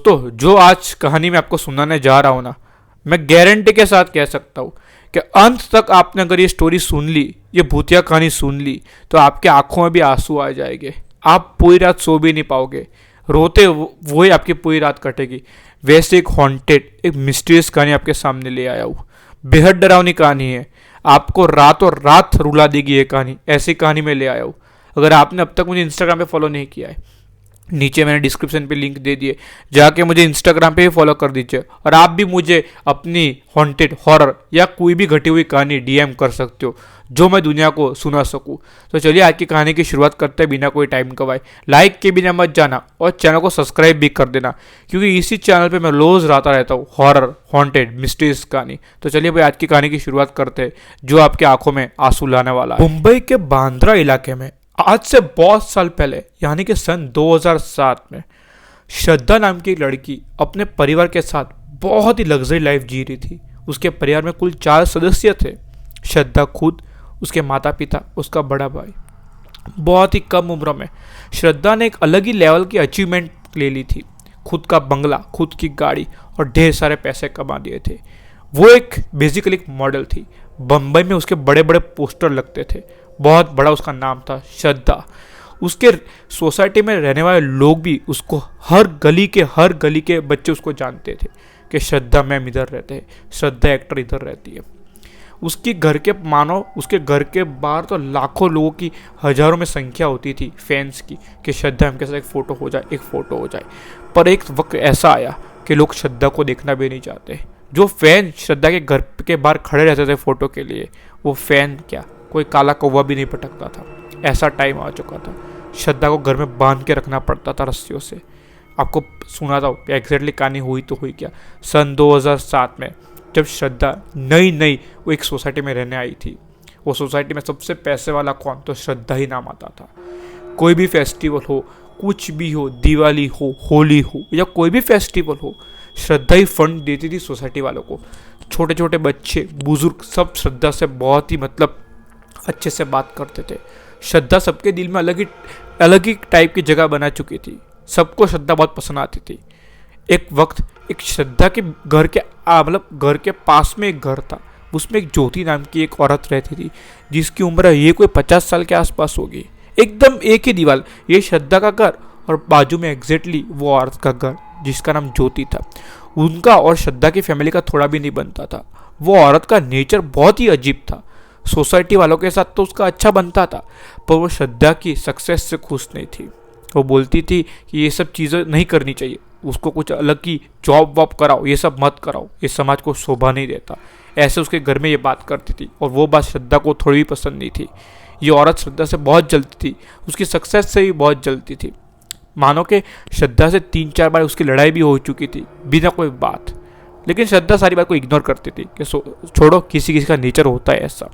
दोस्तों, जो आज कहानी मैं आपको सुनाने जा रहा हूँ ना, मैं गारंटी के साथ कह सकता हूँ कि अंत तक आपने अगर ये स्टोरी सुन ली, ये भूतिया कहानी सुन ली, तो आपके आंखों में भी आंसू आ जाएंगे। आप पूरी रात सो भी नहीं पाओगे, रोते वो ही आपकी पूरी रात कटेगी। वैसे एक हॉन्टेड, एक मिस्टीरियस कहानी आपके सामने ले आया हूँ। बेहद डरावनी कहानी है, आपको रातों रात रुला देगी ये कहानी। ऐसी कहानी मैं ले आया हूँ। अगर आपने अब तक मुझे इंस्टाग्राम पे फॉलो नहीं किया है, नीचे मैंने डिस्क्रिप्शन पे लिंक दे दिए, जाके मुझे इंस्टाग्राम पे भी फॉलो कर दीजिए। और आप भी मुझे अपनी हॉन्टेड, हॉरर या कोई भी घटी हुई कहानी डीएम कर सकते हो, जो मैं दुनिया को सुना सकूं। तो चलिए आज की कहानी की शुरुआत करते हैं बिना कोई टाइम गवाए। लाइक के बिना मत जाना और चैनल को सब्सक्राइब भी कर देना, क्योंकि इसी चैनल पे मैं रोज लाता रहता हूँ हॉरर, हॉन्टेड, मिस्ट्रीज कहानी। तो चलिए भाई आज की कहानी की शुरुआत करते हैं, जो आपकी आंखों में आंसू लाने वाला है। मुंबई के बांद्रा इलाके में आज से बहुत साल पहले, यानी कि सन 2007 में, श्रद्धा नाम की एक लड़की अपने परिवार के साथ बहुत ही लग्जरी लाइफ जी रही थी। उसके परिवार में कुल 4 सदस्य थे। श्रद्धा खुद, उसके माता पिता, उसका बड़ा भाई। बहुत ही कम उम्र में श्रद्धा ने एक अलग ही लेवल की अचीवमेंट ले ली थी। खुद का बंगला, खुद की गाड़ी और ढेर सारे पैसे कमा दिए थे। वो एक बेसिकली एक मॉडल थी। बम्बई में उसके बड़े बड़े पोस्टर लगते थे। बहुत बड़ा उसका नाम था, श्रद्धा। उसके सोसाइटी में रहने वाले लोग भी उसको, हर गली के बच्चे उसको जानते थे कि श्रद्धा मैम इधर रहते हैं, श्रद्धा एक्टर इधर रहती है। उसके घर के बाहर तो लाखों लोगों की, हजारों में संख्या होती थी फैंस की, कि श्रद्धा मैम के साथ एक फ़ोटो हो जाए। पर एक वक्त ऐसा आया कि लोग श्रद्धा को देखना भी नहीं चाहते। जो फैन श्रद्धा के घर के बाहर खड़े रहते थे फ़ोटो के लिए, वो फैन क्या, कोई काला कौवा भी नहीं पटकता था। ऐसा टाइम आ चुका था। श्रद्धा को घर में बांध के रखना पड़ता था रस्सियों से। आपको सुनाता हूँ कि एग्जैक्टली कहानी हुई तो हुई क्या। सन 2007 में जब श्रद्धा नई वो एक सोसाइटी में रहने आई थी, वो सोसाइटी में सबसे पैसे वाला कौन, तो श्रद्धा ही नाम आता था। कोई भी फेस्टिवल हो, कुछ भी हो, दिवाली हो, होली हो या कोई भी फेस्टिवल हो, श्रद्धा ही फंड देती थी सोसाइटी वालों को। छोटे छोटे बच्चे, बुजुर्ग सब श्रद्धा से बहुत ही अच्छे से बात करते थे। श्रद्धा सबके दिल में अलग ही टाइप की जगह बना चुकी थी। सबको श्रद्धा बहुत पसंद आती थी। एक वक्त एक श्रद्धा के घर के पास में एक घर था। उसमें एक ज्योति नाम की एक औरत रहती थी, जिसकी उम्र ये कोई 50 साल के आसपास होगी। एकदम एक ही दीवार, ये श्रद्धा का घर और बाजू में एग्जैक्टली वो औरत का घर, जिसका नाम ज्योति था। उनका और श्रद्धा की फैमिली का थोड़ा भी नहीं बनता था। वो औरत का नेचर बहुत ही अजीब था। सोसाइटी वालों के साथ तो उसका अच्छा बनता था, पर वो श्रद्धा की सक्सेस से खुश नहीं थी। वो बोलती थी कि ये सब चीज़ें नहीं करनी चाहिए, उसको कुछ अलग की जॉब वॉब कराओ, ये सब मत कराओ, ये समाज को शोभा नहीं देता। ऐसे उसके घर में ये बात करती थी, और वो बात श्रद्धा को थोड़ी भी पसंद नहीं थी। ये औरत श्रद्धा से बहुत जलती थी, उसकी सक्सेस से भी बहुत जलती थी। मानो कि श्रद्धा से 3-4 बार उसकी लड़ाई भी हो चुकी थी बिना कोई बात। लेकिन श्रद्धा सारी बात को इग्नोर करती थी कि छोड़ो, किसी का नेचर होता है ऐसा।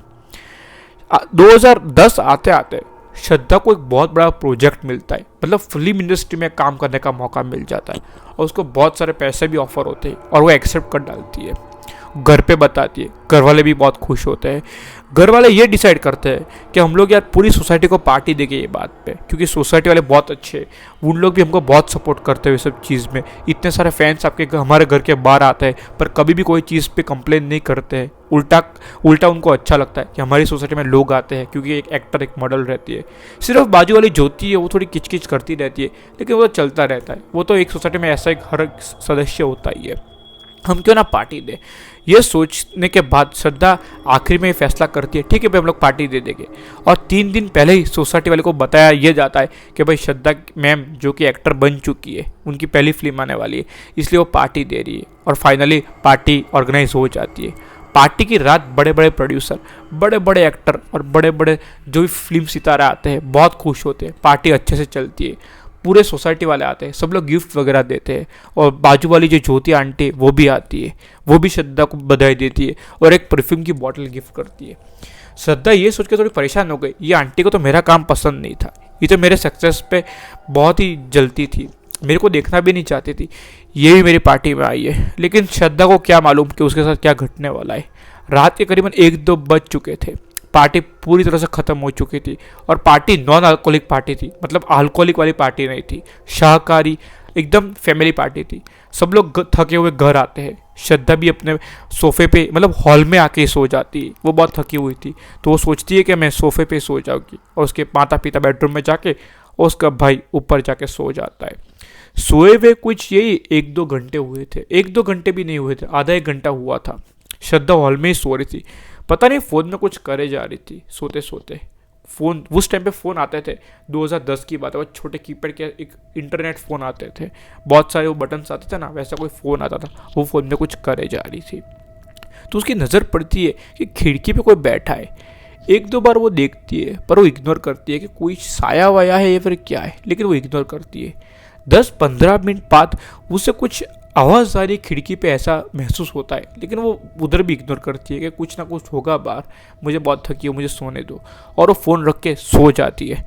2010 आते आते श्रद्धा को एक बहुत बड़ा प्रोजेक्ट मिलता है, मतलब फिल्म इंडस्ट्री में काम करने का मौका मिल जाता है, और उसको बहुत सारे पैसे भी ऑफर होते हैं, और वो एक्सेप्ट कर डालती है। घर पे बताती है, घर वाले भी बहुत खुश होते हैं। घर वाले ये डिसाइड करते हैं कि हम लोग यार पूरी सोसाइटी को पार्टी देंगे ये बात पे, क्योंकि सोसाइटी वाले बहुत अच्छे हैं, उन लोग भी हमको बहुत सपोर्ट करते हैं सब चीज़ में। इतने सारे फैंस हमारे घर के बाहर आते हैं, पर कभी भी कोई चीज़ पे कंप्लेन नहीं करते हैं। उल्टा उनको अच्छा लगता है कि हमारी सोसाइटी में लोग आते हैं, क्योंकि एक एक्टर, एक मॉडल रहती है। सिर्फ बाजू वाली ज्योति है, वो थोड़ी किचकिच करती रहती है, लेकिन वो चलता रहता है। वो तो एक सोसाइटी में ऐसा एक हर सदस्य होता ही है, हम क्यों ना पार्टी दें। ये सोचने के बाद श्रद्धा आखिर में फैसला करती है, ठीक है भाई हम लोग पार्टी दे देंगे। और 3 दिन पहले ही सोसाइटी वाले को बताया ये जाता है कि भाई श्रद्धा मैम जो कि एक्टर बन चुकी है, उनकी पहली फिल्म आने वाली है, इसलिए वो पार्टी दे रही है। और फाइनली पार्टी ऑर्गेनाइज हो जाती है। पार्टी की रात बड़े बड़े प्रोड्यूसर, बड़े बड़े एक्टर और बड़े बड़े जो भी फिल्म सितारे आते हैं, बहुत खुश होते हैं। पार्टी अच्छे से चलती है, पूरे सोसाइटी वाले आते हैं, सब लोग गिफ्ट वगैरह देते हैं। और बाजू वाली जो ज्योति आंटी वो भी आती है, वो भी श्रद्धा को बधाई देती है और एक परफ्यूम की बॉटल गिफ्ट करती है। श्रद्धा ये सोच के थोड़ी परेशान हो गई, ये आंटी को तो मेरा काम पसंद नहीं था, ये तो मेरे सक्सेस पे बहुत ही जलती थी, मेरे को देखना भी नहीं चाहती थी, ये भी मेरी पार्टी में आई है। लेकिन श्रद्धा को क्या मालूम कि उसके साथ क्या घटने वाला है। रात के करीबन 1-2 बज चुके थे। पार्टी पूरी तरह से ख़त्म हो चुकी थी, और पार्टी नॉन अल्कोहलिक पार्टी थी, मतलब अल्कोहलिक वाली पार्टी नहीं थी, शाकाहारी एकदम फैमिली पार्टी थी। सब लोग थके हुए घर आते हैं, श्रद्धा भी अपने सोफे पे मतलब हॉल में आके सो जाती है। वो बहुत थकी हुई थी तो वो सोचती है कि मैं सोफे पे सो जाऊँगी, और उसके माता पिता बेडरूम में जाके और उसका भाई ऊपर जाके सो जाता है। सोए हुए कुछ यही 1-2 घंटे हुए थे, 1-2 घंटे भी नहीं हुए थे, आधा 1 घंटा हुआ था। श्रद्धा हॉल में ही सो रही थी, पता नहीं फ़ोन में कुछ करे जा रही थी सोते सोते। फ़ोन उस टाइम पे फ़ोन आते थे, 2010 की बात है, वो छोटे कीपैड के एक इंटरनेट फ़ोन आते थे, बहुत सारे वो बटन्स आते थे ना, वैसा कोई फ़ोन आता था। वो फ़ोन में कुछ करे जा रही थी तो उसकी नज़र पड़ती है कि खिड़की पे कोई बैठा है। 1-2 बार वो देखती है पर वो इग्नोर करती है कि कोई साया वाया है या फिर क्या है, लेकिन वो इग्नोर करती है। 10-15 मिनट बाद उसे कुछ आवाज़ आ रही खिड़की पे, ऐसा महसूस होता है, लेकिन वो उधर भी इग्नोर करती है कि कुछ ना कुछ होगा बाहर, मुझे बहुत थकी हो, मुझे सोने दो, और वो फ़ोन रख के सो जाती है।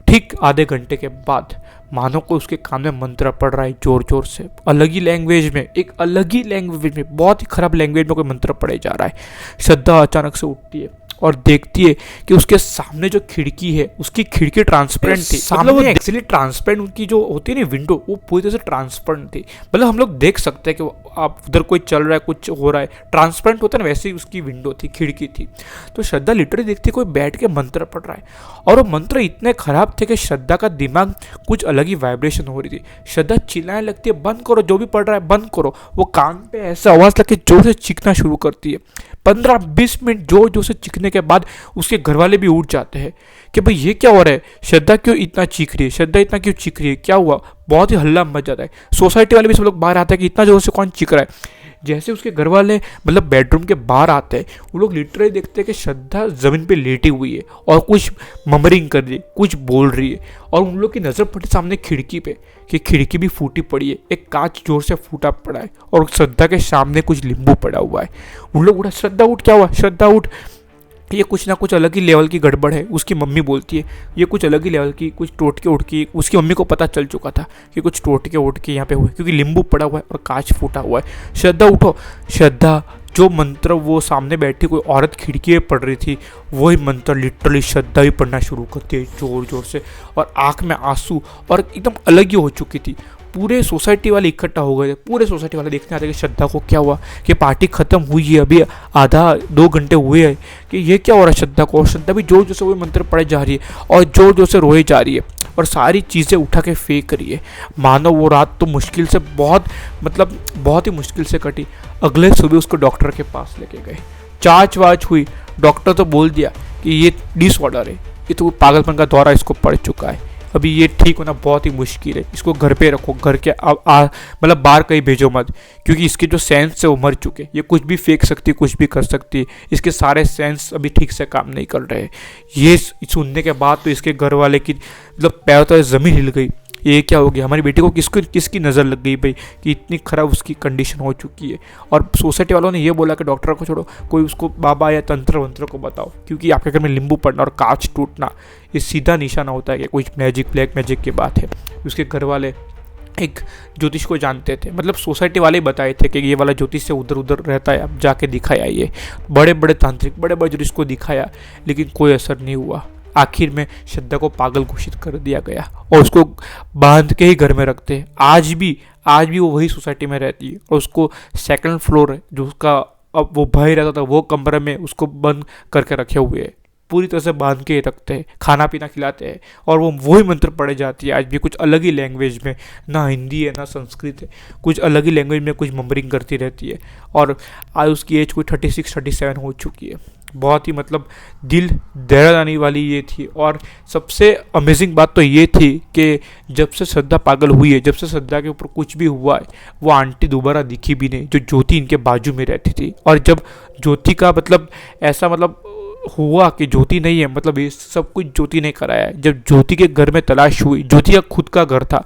ठीक आधे घंटे के बाद मानो को उसके कान में मंत्र पड़ रहा है जोर जोर से, अलग ही लैंग्वेज में, एक अलग ही लैंग्वेज में, बहुत ही खराब लैंग्वेज में कोई मंत्र पढ़े जा रहा है। श्रद्धा अचानक से उठती है और देखती है कि उसके सामने जो खिड़की है, उसकी खिड़की ट्रांसपेरेंट थी। मतलब वो एक्चुअली ट्रांसपेरेंट, उनकी जो होती है ना विंडो, वो पूरी तरह से ट्रांसपेरेंट थी। मतलब हम लोग देख सकते हैं कि आप उधर कोई चल रहा है, कुछ हो रहा है, ट्रांसपेरेंट होता है ना, वैसे ही उसकी विंडो थी, खिड़की थी। तो श्रद्धा लिटरली देखती कोई बैठ के मंत्र पढ़ रहा है, और वो मंत्र इतने खराब थे कि श्रद्धा का दिमाग कुछ अलग ही वाइब्रेशन हो रही थी। श्रद्धा चिल्लाने लगती है, बंद करो, जो भी पढ़ रहा है बंद करो। वो कान पे ऐसा आवाज़ लग के जोर से चीखना शुरू करती है। 15-20 मिनट जोर जोर से चीखने के बाद उसके घर वाले भी उठ जाते हैं कि भाई ये क्या हो रहा है, श्रद्धा क्यों इतना चीख रही है, श्रद्धा इतना क्यों चीख रही है, क्या हुआ। बहुत ही हल्ला मच जाता है। सोसाइटी वाले भी सब लोग बाहर आते हैं कि इतना जोर से कौन चीख रहा है। जैसे उसके घर वाले मतलब बेडरूम के बाहर आते हैं, वो लोग लिटरली देखते हैं कि श्रद्धा ज़मीन पे लेटी हुई है और कुछ ममरिंग कर रही है, कुछ बोल रही है। और उन लोग की नज़र पड़ी सामने खिड़की पे कि खिड़की भी फूटी पड़ी है, एक कांच जोर से फूटा पड़ा है, और श्रद्धा के सामने कुछ नींबू पड़ा हुआ है। उन लोग उठा, श्रद्धा उठ, क्या हुआ, श्रद्धा उठ, ये कुछ ना कुछ अलग ही लेवल की गड़बड़ है। उसकी मम्मी बोलती है ये कुछ अलग ही लेवल की, कुछ टोटके उठ के, उसकी मम्मी को पता चल चुका था कि कुछ टोटके उठ के यहाँ पे हुए, क्योंकि नींबू पड़ा हुआ है और कांच फूटा हुआ है। श्रद्धा उठो। श्रद्धा जो मंत्र वो सामने बैठी कोई औरत खिड़की में पढ़ रही थी, वही मंत्र लिटरली श्रद्धा भी पढ़ना शुरू करती है जोर जोर से, और आँख में आंसू, और एकदम अलग ही हो चुकी थी। पूरे सोसाइटी वाले इकट्ठा हो गए थे, पूरे सोसाइटी वाले देखने आते कि श्रद्धा को क्या हुआ, कि पार्टी खत्म हुई है, अभी आधा 2 घंटे हुए हैं, कि ये क्या हो रहा है श्रद्धा को। और श्रद्धा भी जोर जोर से वही मंत्र पढ़े जा रही है और जोर जोर से रोए जा रही है, और सारी चीज़ें उठा के फेंक रही है। मानो वो रात तो मुश्किल से बहुत ही मुश्किल से कटी। अगले सुबह उसको डॉक्टर के पास लेके गए, जांच वाच हुई, डॉक्टर तो बोल दिया कि ये डिसऑर्डर है, ये तो पागलपन का दौरा इसको पड़ चुका है, अभी ये ठीक होना बहुत ही मुश्किल है, इसको घर पे रखो, घर के मतलब बाहर कहीं भेजो मत, क्योंकि इसके जो सेंस है वो मर चुके, ये कुछ भी फेंक सकती है, कुछ भी कर सकती है, इसके सारे सेंस अभी ठीक से काम नहीं कर रहे। ये सुनने के बाद तो इसके घर वाले की मतलब पैर तो ज़मीन हिल गई, ये क्या हो गया, हमारी बेटी को किसकी नज़र लग गई भाई कि इतनी खराब उसकी कंडीशन हो चुकी है। और सोसाइटी वालों ने ये बोला कि डॉक्टर को छोड़ो, कोई उसको बाबा या तंत्र वंत्र को बताओ, क्योंकि आपके घर में नींबू पड़ना और कांच टूटना ये सीधा निशाना होता है कि कुछ ब्लैक मैजिक की बात है। उसके घर वाले एक ज्योतिष को जानते थे, मतलब सोसाइटी वाले बताए थे कि ये वाला ज्योतिष से उधर उधर रहता है, अब जाके दिखाया। ये बड़े बड़े तांत्रिक, बड़े बड़े ज्योतिष को दिखाया, लेकिन कोई असर नहीं हुआ। आखिर में श्रद्धा को पागल घोषित कर दिया गया और उसको बांध के ही घर में रखते हैं। आज भी वो वही सोसाइटी में रहती है, और उसको 2nd फ्लोर है जो उसका अब वो भाई रहता था, वो कमरे में उसको बंद करके रखे हुए हैं, पूरी तरह से बांध के रखते हैं, खाना पीना खिलाते हैं, और वो वही मंत्र पढ़े जाती है आज भी, कुछ अलग ही लैंग्वेज में, ना हिंदी है ना संस्कृत है, कुछ अलग ही लैंग्वेज में कुछ मम्बरिंग करती रहती है। और आज उसकी एज कोई 36-37 हो चुकी है। बहुत ही मतलब दिल दहला जाने वाली ये थी। और सबसे अमेजिंग बात तो ये थी कि जब से श्रद्धा पागल हुई है, जब से श्रद्धा के ऊपर कुछ भी हुआ है, वो आंटी दोबारा दिखी भी नहीं, जो ज्योति इनके बाजू में रहती थी। और जब ज्योति का ऐसा हुआ कि ज्योति नहीं है, मतलब ये सब कुछ ज्योति ने कराया है। जब ज्योति के घर में तलाश हुई, ज्योति का खुद का घर था,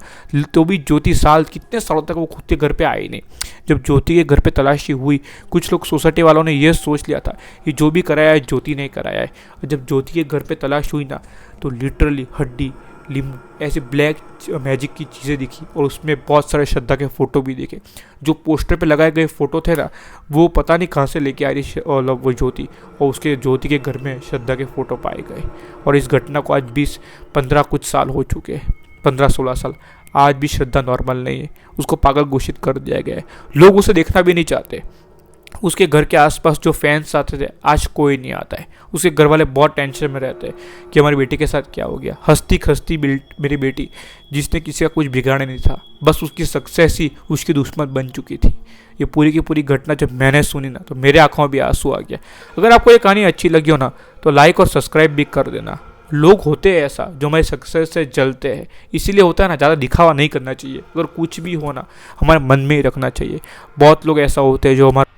तो भी ज्योति कितने सालों तक वो खुद के घर पे आई नहीं। जब ज्योति के घर पे तलाशी हुई, कुछ लोग सोसाइटी वालों ने ये सोच लिया था कि जो भी कराया है ज्योति ने कराया है। और जब ज्योति के घर पे तलाश हुई ना, तो लिटरली हड्डी, नींबू, ऐसे ब्लैक मैजिक की चीज़ें दिखी, और उसमें बहुत सारे श्रद्धा के फ़ोटो भी दिखे। जो पोस्टर पे लगाए गए फ़ोटो थे ना, वो पता नहीं कहाँ से लेके आ रही वो ज्योति, और उसके ज्योति के घर में श्रद्धा के फ़ोटो पाए गए। और इस घटना को आज 20-15 कुछ साल हो चुके हैं, 15-16 साल। आज भी श्रद्धा नॉर्मल नहीं है, उसको पागल घोषित कर दिया गया है। लोग उसे देखना भी नहीं चाहते। उसके घर के आसपास जो फैंस आते थे आज कोई नहीं आता है। उसके घर वाले बहुत टेंशन में रहते हैं कि हमारी बेटी के साथ क्या हो गया। हंसती खसती मेरी बेटी, जिसने किसी का कुछ बिगाड़े नहीं था, बस उसकी सक्सेस ही उसकी दुश्मन बन चुकी थी। ये पूरी की पूरी घटना जब मैंने सुनी ना तो मेरे आंखों में भी आंसू आ गया। अगर आपको ये कहानी अच्छी लगी हो ना तो लाइक और सब्सक्राइब भी कर देना। लोग होते हैं ऐसा जो हमारी सक्सेस से जलते हैं, इसीलिए होता है ना, ज़्यादा दिखावा नहीं करना चाहिए। अगर कुछ भी हो ना हमारे मन में ही रखना चाहिए। बहुत लोग ऐसा होते हैं जो हमारा